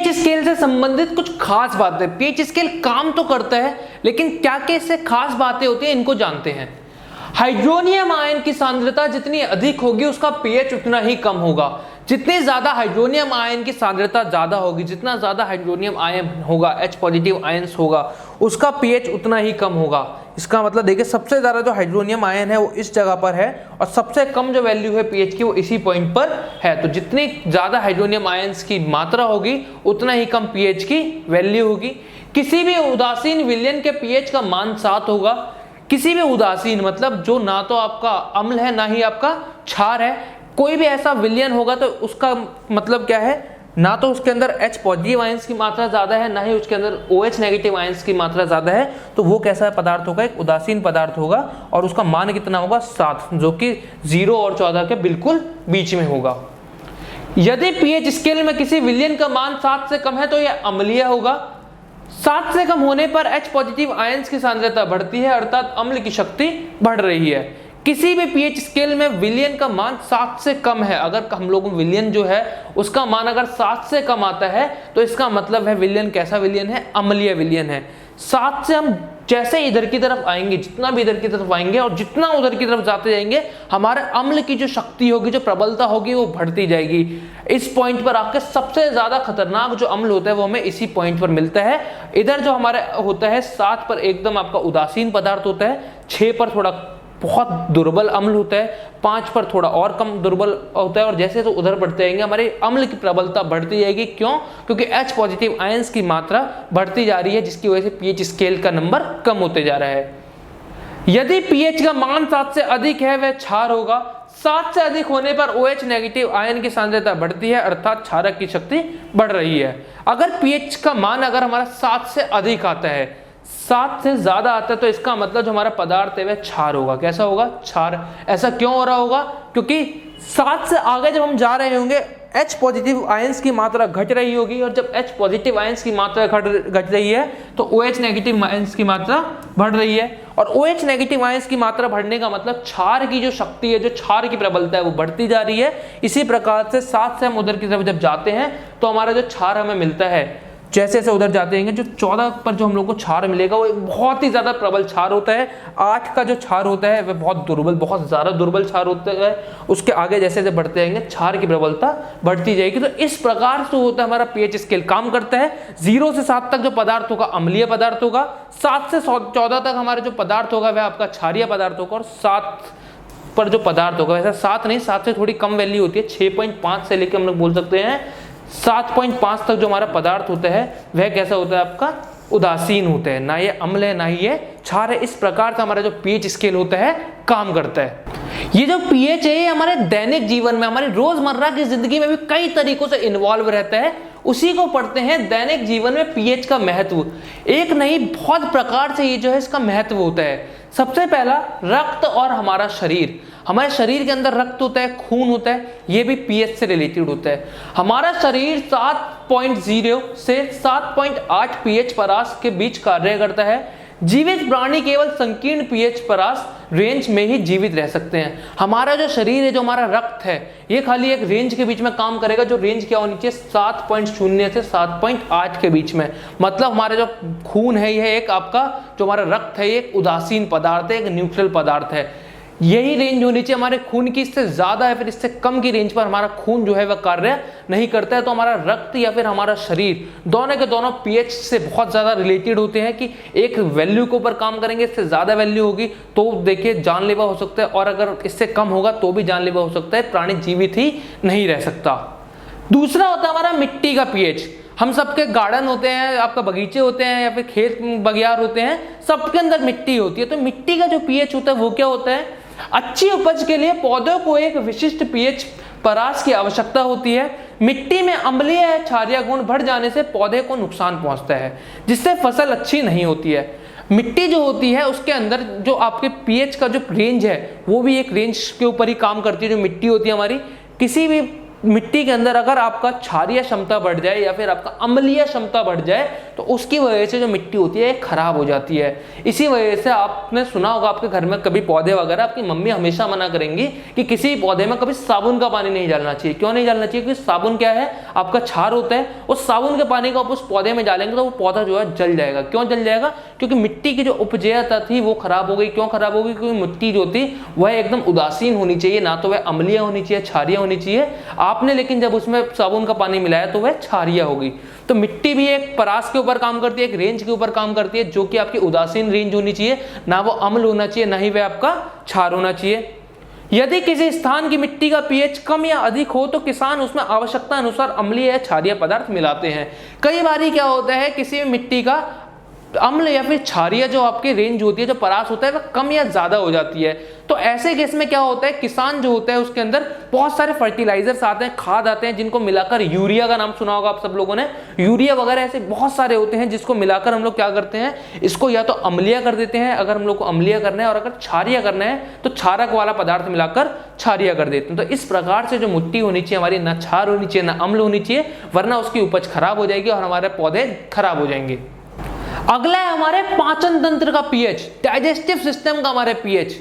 PH scale से संबंधित कुछ खास बातें। पीएच स्केल काम तो करता है, लेकिन क्या क्या इससे खास बातें होती हैं इनको जानते हैं। हाइड्रोनियम आयन की सांद्रता जितनी अधिक होगी उसका पीएच उतना ही कम होगा। जितनी ज्यादा हाइड्रोनियम आयन की सांद्रता ज्यादा होगी, जितना ज्यादा हाइड्रोनियम आयन होगा, H पॉजिटिव आयंस होगा, उसका पीएच उतना ही कम होगा। इसका मतलब देखिए सबसे ज्यादा जो हाइड्रोनियम आयन है वो इस जगह पर है और सबसे कम जो वैल्यू है पीएच की वो इसी पॉइंट पर है। तो जितनी ज्यादा हाइड्रोनियम आयंस की मात्रा होगी उतना ही कम पीएच की वैल्यू होगी। किसी भी उदासीन विलयन के पीएच का मान 7 होगा। किसी भी उदासीन मतलब जो ना तो आपका अम्ल है ना ही आपका क्षार है, कोई भी ऐसा विलयन होगा तो उसका मतलब क्या है, ना तो उसके अंदर H पॉजिटिव आयंस की मात्रा ज्यादा है ना ही उसके अंदर OH नेगेटिव आयंस की मात्रा ज्यादा है, तो वो कैसा पदार्थ होगा, एक उदासीन पदार्थ होगा और उसका मान कितना होगा 7, जो कि 0 और 14 के बिल्कुल बीच में होगा। यदि पीएच स्केल में किसी विलयन का मान 7 से कम है तो यह अम्लीय होगा। 7 से कम होने पर H पॉजिटिव आयंस की सांद्रता बढ़ती है, अर्थात अम्ल की शक्ति बढ़ रही है। किसी भी पीएच स्केल में विलयन का मान 7 से कम है, अगर हम लोग विलयन जो है उसका मान अगर 7 से कम आता है तो इसका मतलब है विलयन कैसा विलयन है, अम्लीय विलयन है। 7 से हम जैसे इधर की तरफ आएंगे, जितना भी इधर की तरफ आएंगे और जितना उधर की तरफ जाते जाएंगे, हमारे अम्ल की जो शक्ति होगी, जो प्रबलता होगी वो बढ़ती जाएगी। इस पॉइंट पर आके सबसे ज्यादा खतरनाक जो अम्ल होता है वो हमें इसी पॉइंट पर मिलता है। इधर जो हमारे होता है 7 पर एकदम आपका उदासीन पदार्थ होता है, 6 पर थोड़ा बहुत दुर्बल अम्ल होता है, 5 पर थोड़ा और कम दुर्बल होता है और जैसे तो उधर बढ़ते जाएंगे हमारे अम्ल की प्रबलता बढ़ती जाएगी। क्यों? क्योंकि H पॉजिटिव आयंस की मात्रा बढ़ती जा रही है, जिसकी वजह से पीएच स्केल का नंबर कम होते जा रहा है। यदि पीएच का मान 7 से अधिक है वह क्षार होगा। 7 से अधिक होने पर OH नेगेटिव आयन की सांद्रता बढ़ती है, अर्थात क्षारक की शक्ति बढ़ रही है। अगर पीएच का मान अगर हमारा 7 से अधिक आता है, 7 से ज्यादा आता है, तो इसका मतलब जो हमारा पदार्थ है वह क्षार होगा। कैसा होगा? क्षार। ऐसा क्यों हो रहा होगा? क्योंकि 7 से आगे जब हम जा रहे होंगे H पॉजिटिव आयंस की मात्रा घट रही होगी और जब H पॉजिटिव आयंस की मात्रा घट रही है तो OH नेगेटिव आयंस की मात्रा बढ़ रही है और OH नेगेटिव आयंस की मात्रा बढ़ने का मतलब क्षार की जो शक्ति है, जो क्षार की प्रबलता है वो बढ़ती जा रही है। इसी प्रकार से 7 से हम उधर की तरफ जब जाते हैं तो हमारा जो क्षार हमें मिलता है, जैसे जैसे उधर जाते हैं जो 14 पर जो हम लोग को क्षार मिलेगा वो एक बहुत ही ज्यादा प्रबल क्षार होता है। 8 का जो क्षार होता है वह बहुत दुर्बल, बहुत ज्यादा दुर्बल क्षार होता है। उसके आगे जैसे जैसे बढ़ते जाएंगे क्षार की प्रबलता बढ़ती जाएगी। तो इस प्रकार से होता है हमारा पीएच स्केल काम करता है। 0 से 7 तक जो पदार्थ होगा अम्लीय पदार्थ होगा, 7 से 14 तक हमारा जो पदार्थ होगा वह आपका क्षारीय पदार्थ होगा और 7 पर जो पदार्थ होगा, वैसा 7 नहीं, 7 से थोड़ी कम वैल्यू होती है, 6.5 से लेकर हम लोग बोल सकते हैं 7.5 तक जो हमारा पदार्थ होता है वह कैसा होता है, आपका उदासीन होता है, ना ये अम्ल है ना ही ये क्षार है। इस प्रकार से हमारा जो पीएच स्केल होता है काम करता है। ये जो पीएच है ये हमारे दैनिक जीवन में, हमारी रोजमर्रा की जिंदगी में भी कई तरीकों से इन्वॉल्व रहता है। उसी को पढ़ते हैं दैनिक जीवन में पीएच का महत्व। एक नहीं बहुत प्रकार से ये जो है इसका महत्व होता है। सबसे पहला रक्त और हमारा शरीर। हमारे शरीर के अंदर रक्त होता है, खून होता है, ये भी पीएच से रिलेटेड होता है। हमारा शरीर 7.0 से 7.8 पीएच परास के बीच कार्य करता है। जीवित प्राणी केवल संकीर्ण पीएच परास रेंज में ही जीवित रह सकते हैं। हमारा जो शरीर है, जो हमारा रक्त है, ये खाली एक रेंज के बीच में काम करेगा। जो रेंज क्या होनी चाहिए? 7.0 से 7.8 के बीच में। मतलब हमारा जो खून है यह एक आपका जो हमारा रक्त है ये एक उदासीन पदार्थ है, एक न्यूट्रल पदार्थ है। यही रेंज होनी चाहिए हमारे खून की। इससे ज्यादा या फिर इससे कम की रेंज पर हमारा खून जो है वह कार्य नहीं करता है। तो हमारा रक्त या फिर हमारा शरीर दोनों के दोनों पीएच से बहुत ज्यादा रिलेटेड होते हैं कि एक वैल्यू के ऊपर काम करेंगे, इससे ज्यादा वैल्यू होगी तो देखिए जानलेवा हो सकता है और अगर इससे कम होगा तो भी जानलेवा हो सकता है, प्राणी जीवित ही नहीं रह सकता। दूसरा होता है हमारा मिट्टी का पीएच। हम सबके गार्डन होते हैं, आपका बगीचे होते हैं या फिर खेत बगियार होते हैं, सबके अंदर मिट्टी होती है। तो मिट्टी का जो पीएच होता है वो क्या होता है? अच्छी उपज के लिए पौधों को एक विशिष्ट पीएच परास की आवश्यकता होती है। मिट्टी में अम्लीय या क्षारीय गुण बढ़ जाने से पौधे को नुकसान पहुंचता है, जिससे फसल अच्छी नहीं होती है। मिट्टी जो होती है उसके अंदर जो आपके पीएच का जो रेंज है वो भी एक रेंज के ऊपर ही काम करती है। जो मिट्टी होती है हमारी, किसी भी मिट्टी के अंदर अगर आपका क्षारीय क्षमता बढ़ जाए या फिर आपका अम्लीय क्षमता बढ़ जाए तो उसकी वजह से जो मिट्टी होती है खराब हो जाती है। इसी वजह से आपने सुना होगा आपके घर में कभी पौधे वगैरह, आपकी मम्मी हमेशा मना करेंगी कि किसी पौधे में कभी साबुन का पानी नहीं डालना चाहिए। क्यों नहीं डालना चाहिए? क्योंकि साबुन क्या है, आपका क्षार होता है। उस साबुन के पानी को आप उस पौधे में डालेंगे तो वो पौधा जो है जल जाएगा। क्यों जल जाएगा? क्योंकि मिट्टी की जो उपजेयता थी वो खराब हो गई। क्यों खराब हो गई? क्योंकि मिट्टी जो थी वह एकदम उदासीन होनी चाहिए, ना तो वह अम्लीय होनी चाहिए, क्षारीय होनी चाहिए। आपने लेकिन जब उसमें साबुन का पानी मिलाया तो वह क्षारीय हो गई। तो मिट्टी भी एक परास के ऊपर काम करती है, एक रेंज के ऊपर काम करती है, जो कि आपकी उदासीन रेंज होनी चाहिए, ना वो अम्ल होना चाहिए, ना ही वह आपका क्षार होना चाहिए। यदि किसी स्थान की मिट्टी का पीएच कम या अधिक हो तो किसान उसमें आवश्यकता अनुसार अम्लीय या क्षारीय पदार्थ मिलाते हैं। कई बार क्या होता है, किसी मिट्टी का अम्ल या फिर क्षारीय जो आपकी रेंज होती है, जो परास होता है, वह कम या ज्यादा हो जाती है। तो ऐसे केस में क्या होता है, किसान जो होता है उसके अंदर बहुत सारे फर्टिलाइजर्स आते हैं, खाद आते हैं, जिनको मिलाकर, यूरिया का नाम सुना होगा आप सब लोगों ने, यूरिया वगैरह ऐसे बहुत सारे होते हैं जिसको मिलाकर हम लोग क्या करते हैं, इसको या तो अम्लीय कर देते हैं अगर हम लोग को अम्लीय करना है, और अगर क्षारीय करना है तो क्षारक वाला पदार्थ मिलाकर क्षारीय कर देते हैं। तो इस प्रकार से जो मिट्टी होनी चाहिए हमारी, ना क्षार होनी चाहिए ना अम्ल होनी चाहिए, वरना उसकी उपज खराब हो जाएगी और हमारे पौधे खराब हो जाएंगे। अगला है हमारे पाचन तंत्र का पीएच, डाइजेस्टिव सिस्टम का हमारे पीएच।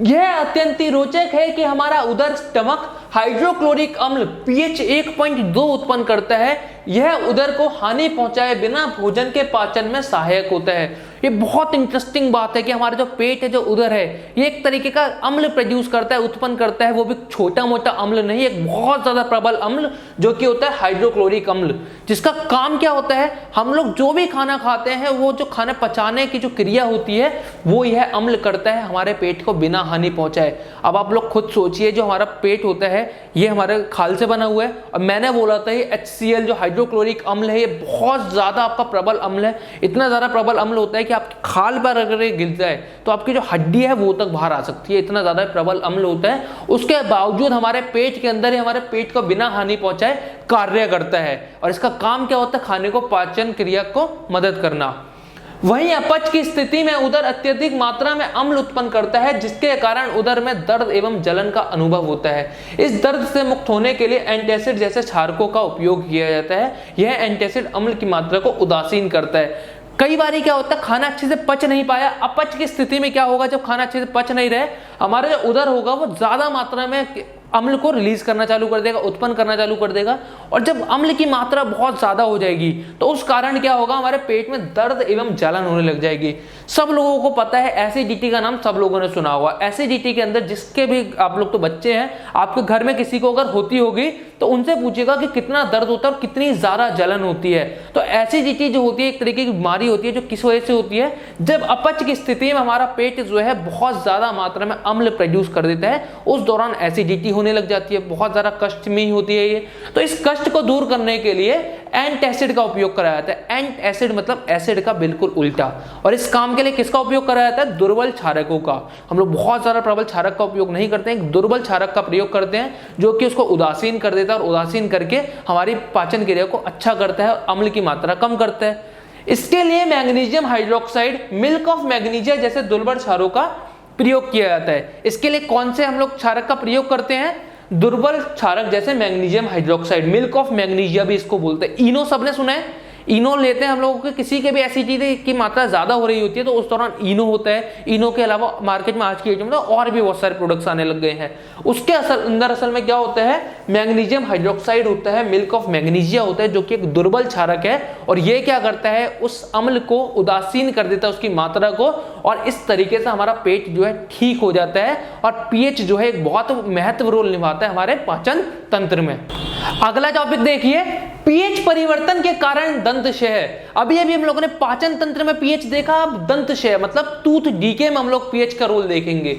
यह अत्यंत ही रोचक है कि हमारा उदर स्टमक हाइड्रोक्लोरिक अम्ल पीएच 1.2 उत्पन्न करता है। यह उदर को हानि पहुंचाए बिना भोजन के पाचन में सहायक होता है। ये बहुत इंटरेस्टिंग बात है कि हमारा जो पेट है, जो उदर है, ये एक तरीके का अम्ल प्रोड्यूस करता है, उत्पन्न करता है। वो भी छोटा मोटा अम्ल नहीं, एक बहुत ज्यादा प्रबल अम्ल जो कि होता है हाइड्रोक्लोरिक अम्ल, जिसका काम क्या होता है, हम लोग जो भी खाना खाते हैं वो जो खाना पचाने की जो क्रिया होती है वो यह अम्ल करता है हमारे पेट को बिना हानि पहुंचाए। अब आप लोग खुद सोचिए, जो हमारा पेट होता है ये हमारे खाल से बना हुआ है, और मैंने बोला था ये HCl जो हाइड्रोक्लोरिक अम्ल है ये बहुत ज्यादा आपका प्रबल अम्ल है। इतना ज्यादा प्रबल अम्ल होता है कि आपकी खाल पर अगर ये गिर जाए तो आपकी जो हड्डी है वो तक बाहर आ सकती है, इतना ज्यादा प्रबल अम्ल होता है। उसके बावजूद हमारे पेट के अंदर ही हमारे पेट को बिना हानि पहुंचाए कार्य करता है, और इसका काम क्या होता है, खाने को पाचन क्रिया को मदद करना। वहीं अपच की स्थिति में उदर अत्यधिक मात्रा में अम्ल उत्पन्न करता है, जिसके कारण उदर में दर्द एवं जलन का अनुभव होता है। इस दर्द से मुक्त होने के लिए एंटासिड जैसे क्षारकों का उपयोग किया जाता है। यह एंटासिड अम्ल की मात्रा को उदासीन करता है। कई बार क्या होता है, खाना अच्छे से पच नहीं पाया। अपच की स्थिति में क्या होगा, जब खाना अच्छे से पच नहीं रहे, हमारा जो उदर होगा वो ज्यादा मात्रा में अम्ल को रिलीज करना चालू कर देगा, उत्पन्न करना चालू कर देगा। और जब अम्ल की मात्रा बहुत ज्यादा हो जाएगी तो उस कारण क्या होगा, हमारे पेट में दर्द एवं जलन होने लग जाएगी। सब लोगों को पता है एसिडिटी का नाम सब लोगों ने सुना होगा। एसिडिटी के अंदर जिसके भी आप लोग तो बच्चे हैं, आपके घर में किसी को अगर होती होगी तो उनसे पूछेगा कि कितना दर्द होता है और कितनी ज्यादा जलन होती है। तो एसिडिटी जो होती है एक तरीके की बीमारी होती है, जो किस वजह से होती है, जब अपच की स्थिति में हमारा पेट जो है बहुत ज्यादा मात्रा में अम्ल प्रोड्यूस कर देता है, उस दौरान एसिडिटी होने लग जाती है, बहुत ज्यादा कष्ट में ही होती है ये। तो इस कष्ट को दूर करने के लिए एंटासिड का उपयोग कराया जाता है। एंटासिड मतलब एसिड का बिल्कुल उल्टा। और इस काम के लिए किसका उपयोग कराया जाता है, दुर्बल क्षारकों का। हम लोग बहुत ज्यादा प्रबल क्षारक का उपयोग नहीं करते हैं, दुर्बल क्षारक का प्रयोग करते हैं, जो कि उसको उदासीन कर देता है, और उदासीन करके हमारी पाचन क्रिया को अच्छा करता है और अम्ल की मात्रा कम करता है। इसके लिए magnesium hydroxide, milk of magnesia जैसे दुर्बल क्षारों का प्रयोग किया जाता है। इसके लिए कौन से हम लोग क्षारक का प्रयोग करते हैं, दुर्बल क्षारक जैसे magnesium hydroxide, milk of magnesia भी इसको बोलते हैं। इनो सबने सुना है, इनो लेते हैं हम लोगों के, किसी के भी एसिडिटी की मात्रा ज्यादा हो रही होती है तो उस दौरान इनो होता है। इनो के अलावा मार्केट में आज की डेट में और भी बहुत सारे प्रोडक्ट्स आने लग गए हैं। उसके अंदर असल में क्या होता है, मैग्नीशियम हाइड्रोक्साइड होता है, मिल्क ऑफ मैग्नीशिया होता है, जो कि एक दुर्बल क्षारक है। और ये क्या करता है, उस अम्ल को उदासीन कर देता है, उसकी मात्रा को, और इस तरीके से हमारा पेट जो है ठीक हो जाता है। और पीएच जो है एक बहुत महत्वपूर्ण रोल निभाता है हमारे पाचन तंत्र में। अगला टॉपिक देखिए, पीएच परिवर्तन के कारण दंतक्षय। अभी हम लोगों ने पाचन तंत्र में पीएच देखा, अब दंतक्षय मतलब टूथ डीके में हम लोग पीएच का रोल देखेंगे।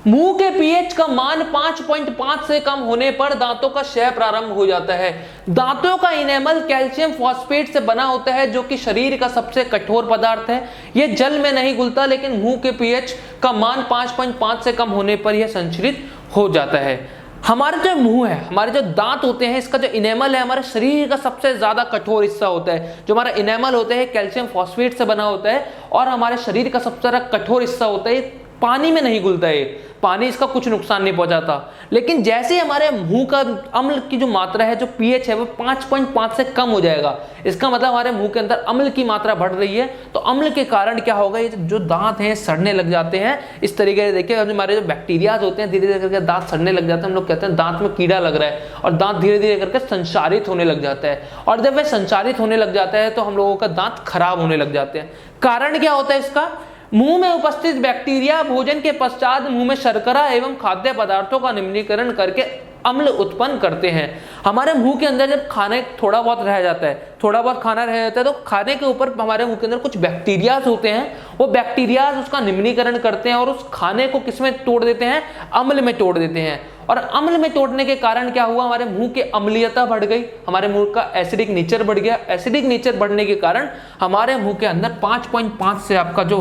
मुंह के पीएच का मान 5.5 से कम होने पर दांतों का क्षय प्रारंभ हो जाता है। दांतों का इनेमल कैल्शियम फॉस्फेट से बना होता है, जो कि शरीर का सबसे कठोर पदार्थ है। यह जल में नहीं घुलता, लेकिन मुंह के पीएच का मान 5.5 से कम होने पर यह संचरित हो जाता है। हमारे जो मुंह है, हमारे जो दांत होते हैं, इसका जो इनेमल है हमारे शरीर का सबसे ज्यादा कठोर हिस्सा होता है। जो हमारा इनेमल होता है कैल्शियम फॉस्फेट से बना होता है, और हमारे शरीर का सबसे ज्यादा कठोर हिस्सा होता है, पानी में नहीं घुलता है, पानी इसका कुछ नुकसान नहीं पहुंचाता। लेकिन जैसे ही हमारे मुंह का अम्ल की जो मात्रा है, जो पीएच है, वो 5.5 से कम हो जाएगा, इसका मतलब हमारे मुंह के अंदर अम्ल की मात्रा बढ़ रही है। तो अम्ल के कारण क्या होगा, ये जो दांत हैं सड़ने लग जाते हैं। इस तरीके से देखिए हमारे जो बैक्टीरियाज होते हैं धीरे धीरे करके दांत सड़ने लग जाते हैं। हम लोग कहते हैं दांत में कीड़ा लग रहा है, और दांत धीरे धीरे करके संचारित होने लग जाता है। और जब वह संचारित होने लग जाता है तो हम लोगों का दांत खराब होने लग जाते हैं। कारण क्या होता है इसका, मुंह में उपस्थित बैक्टीरिया भोजन के पश्चात मुंह में शर्करा एवं खाद्य पदार्थों का निम्नीकरण करके अम्ल उत्पन्न करते हैं। हमारे मुंह के अंदर जब खाने थोड़ा बहुत रह जाता है, थोड़ा बहुत खाना रह जाता है, तो खाने के ऊपर हमारे मुंह के अंदर कुछ बैक्टीरियाज होते हैं, वो बैक्टीरियाज उसका निम्नीकरण करते हैं और उस खाने को किस में तोड़ देते हैं, अम्ल में तोड़ देते हैं। और अम्ल में तोड़ने के कारण क्या हुआ, हमारे मुंह की अम्लीयता बढ़ गई, हमारे मुंह का एसिडिक नेचर बढ़ गया। एसिडिक नेचर बढ़ने के कारण हमारे मुंह के अंदर 5.5 से आपका जो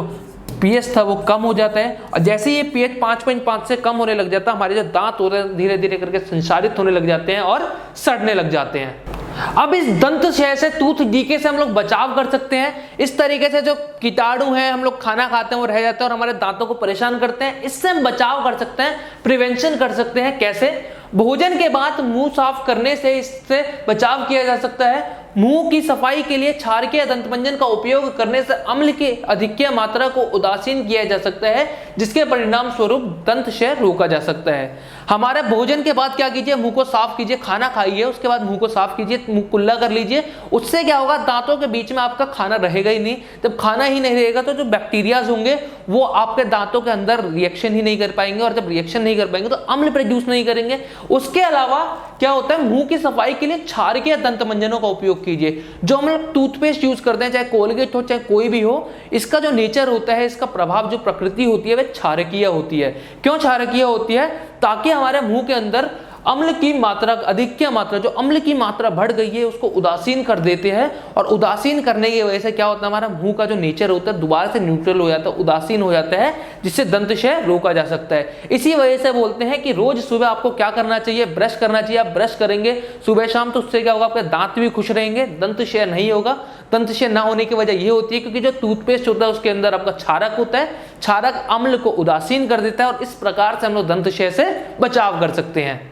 पीएच था वो कम हो जाता है। और जैसे ये पीएच 5.5 से कम होने लग जाता है, हमारे जो दांत होते हैं धीरे धीरे करके संचारित होने लग जाते हैं और सड़ने लग जाते हैं। अब इस दंत क्षय से, टूथ डीके से हम लोग बचाव कर सकते हैं। इस तरीके से जो कीटाणु हैं, हम लोग खाना खाते हैं वो रह जाते हैं और हमारे दांतों को परेशान करते हैं, इससे हम बचाव कर सकते हैं, प्रिवेंशन कर सकते हैं। कैसे, भोजन के बाद मुंह साफ करने से इससे बचाव किया जा सकता है। मुंह की सफाई के लिए क्षारकीय दंतमंजन का उपयोग करने से अम्ल की अधिकतम मात्रा को उदासीन किया जा सकता है, जिसके परिणाम स्वरूप दंत क्षय रोका जा सकता है। हमारे भोजन के बाद क्या कीजिए, मुंह को साफ कीजिए, खाना खाइए उसके बाद मुंह को साफ कीजिए, मुंह कुल्ला कर लीजिए। उससे क्या होगा, दांतों के बीच में आपका खाना रहेगा ही नहीं। जब खाना ही नहीं रहेगा तो जो बैक्टीरियाज होंगे वो आपके दांतों के अंदर रिएक्शन ही नहीं कर पाएंगे, और जब रिएक्शन नहीं कर पाएंगे तो अम्ल प्रोड्यूस नहीं करेंगे। उसके अलावा क्या होता है, मुंह की सफाई के लिए क्षारकीय दंतमंजनों का उपयोग कीजिए। जो हम लोग टूथपेस्ट यूज करते हैं, चाहे कोलगेट हो चाहे कोई भी हो, इसका जो नेचर होता है, इसका प्रभाव, जो प्रकृति होती है, वह क्षारकीय होती है। क्यों क्षारकीय होती है, ताकि हमारे मुंह के अंदर अम्ल की मात्रा, अधिकतम मात्रा, जो अम्ल की मात्रा बढ़ गई है उसको उदासीन कर देते हैं। और उदासीन करने की वजह से क्या होता है, हमारा मुंह का जो नेचर होता है दोबारा से न्यूट्रल हो जाता है, उदासीन हो जाता है, जिससे दंत क्षय रोका जा सकता है। इसी वजह से बोलते हैं कि रोज सुबह आपको क्या करना चाहिए, ब्रश करना चाहिए। आप ब्रश करेंगे सुबह शाम तो उससे क्या होगा, आपके दांत भी खुश रहेंगे, दंत क्षय नहीं होगा। दंत क्षय ना होने की वजह यह होती है क्योंकि जो टूथपेस्ट होता है उसके अंदर आपका क्षारक होता है, क्षारक अम्ल को उदासीन कर देता है, और इस प्रकार से हम लोग दंत क्षय से बचाव कर सकते हैं।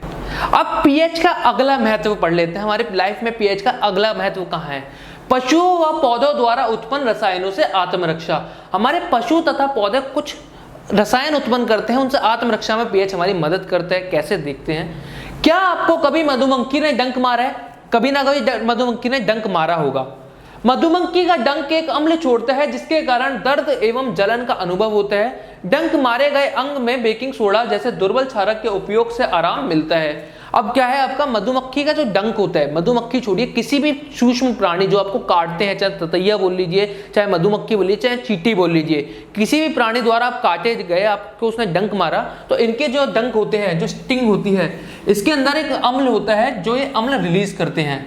अब पीएच का अगला महत्व पढ़ लेते हैं। हमारी लाइफ में पीएच का अगला महत्व कहाँ है, पशुओं व पौधों द्वारा उत्पन्न रसायनों से आत्मरक्षा। हमारे पशु तथा पौधे कुछ रसायन उत्पन्न करते हैं, उनसे आत्मरक्षा में पीएच हमारी मदद करता है। कैसे, देखते हैं। क्या आपको कभी मधुमक्खी ने डंक मारा है? कभी ना कभी मधुमक्खी ने डंक मारा होगा। मधुमक्खी का डंक एक अम्ल छोड़ता है जिसके कारण दर्द एवं जलन का अनुभव होता है। डंक मारे गए अंग में बेकिंग सोडा जैसे दुर्बल क्षारक के उपयोग से आराम मिलता है। अब क्या है, आपका मधुमक्खी का जो डंक होता है, मधुमक्खी छोड़िए, किसी भी सूक्ष्म प्राणी जो आपको काटते हैं, चाहे ततैया बोल लीजिए, चाहे मधुमक्खी बोलिए, चाहे चींटी बोल लीजिए, किसी भी प्राणी द्वारा आप काटे गए, आपको उसने डंक मारा, तो इनके जो डंक होते हैं, जो स्टिंग होती है, इसके अंदर एक अम्ल होता है जो ये अम्ल रिलीज करते हैं।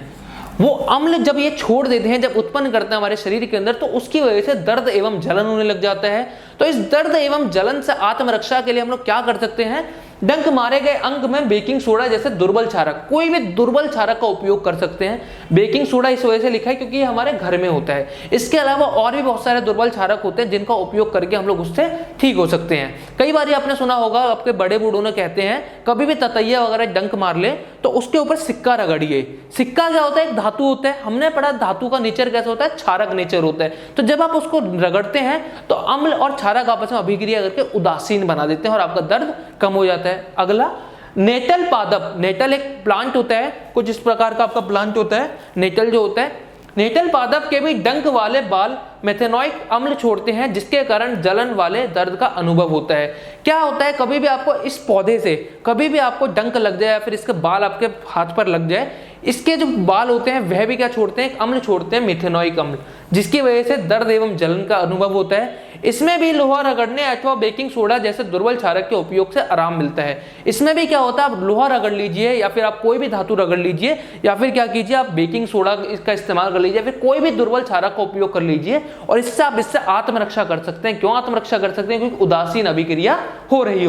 वो अम्ल जब ये छोड़ देते हैं, जब उत्पन्न करते हैं हमारे शरीर के अंदर, तो उसकी वजह से दर्द एवं जलन होने लग जाता है। तो इस दर्द एवं जलन से आत्मरक्षा के लिए हम लोग क्या कर सकते हैं, डंक मारे गए अंग में बेकिंग सोडा जैसे दुर्बल क्षारक, कोई भी दुर्बल क्षारक का उपयोग कर सकते हैं। बेकिंग सोडा इस वजह से लिखा है क्योंकि ये हमारे घर में होता है। इसके अलावा और भी बहुत सारे दुर्बल क्षारक होते हैं जिनका उपयोग करके हम लोग उससे ठीक हो सकते हैं। कई बार आपने सुना होगा, आपके बड़े बूढ़ों ने कहते हैं, कभी भी ततैया वगैरह डंक मार ले तो उसके ऊपर सिक्का रगड़िए। सिक्का क्या होता है, एक धातु होता है। हमने पढ़ा धातु का नेचर कैसा होता है, क्षारक नेचर होता है। तो जब आप उसको रगड़ते हैं तो अम्ल और क्षारक आपस में अभिक्रिया करके उदासीन बना देते हैं और आपका दर्द कम हो जाता है। अगला, नेटल पादप। नेटल एक प्लांट होता है, कुछ इस प्रकार का आपका प्लांट होता है नेटल जो होता है। नेटल पादप के भी डंक वाले बाल मेथेनॉइक अम्ल छोड़ते हैं जिसके कारण जलन वाले दर्द का अनुभव होता है। क्या होता है, कभी भी आपको इस पौधे से कभी भी आपको डंक लग जाए या फिर इसके बाल आपके हाथ पर लग जाए, इसके जो बाल होते हैं वह भी क्या छोड़ते हैं, एक अम्ल छोड़ते हैं, मेथेनॉइक अम्ल, जिसकी वजह से दर्द एवं जलन का अनुभव होता है। इसमें भी लोहा रगड़ने अथवा बेकिंग सोडा जैसे दुर्बल क्षारक के उपयोग से आराम मिलता है। इसमें भी क्या होता है, आप लोहा रगड़ लीजिए या फिर आप कोई भी धातु रगड़ लीजिए या फिर क्या कीजिए, आप बेकिंग सोडा इसका इस्तेमाल कर लीजिए, फिर कोई भी दुर्बल क्षारक का उपयोग कर लीजिए और इससे आप आत्मरक्षा कर सकते हैं। क्यों आत्मरक्षा कर सकते हैं, क्योंकि उदासीन अभिक्रिया हो रही हो।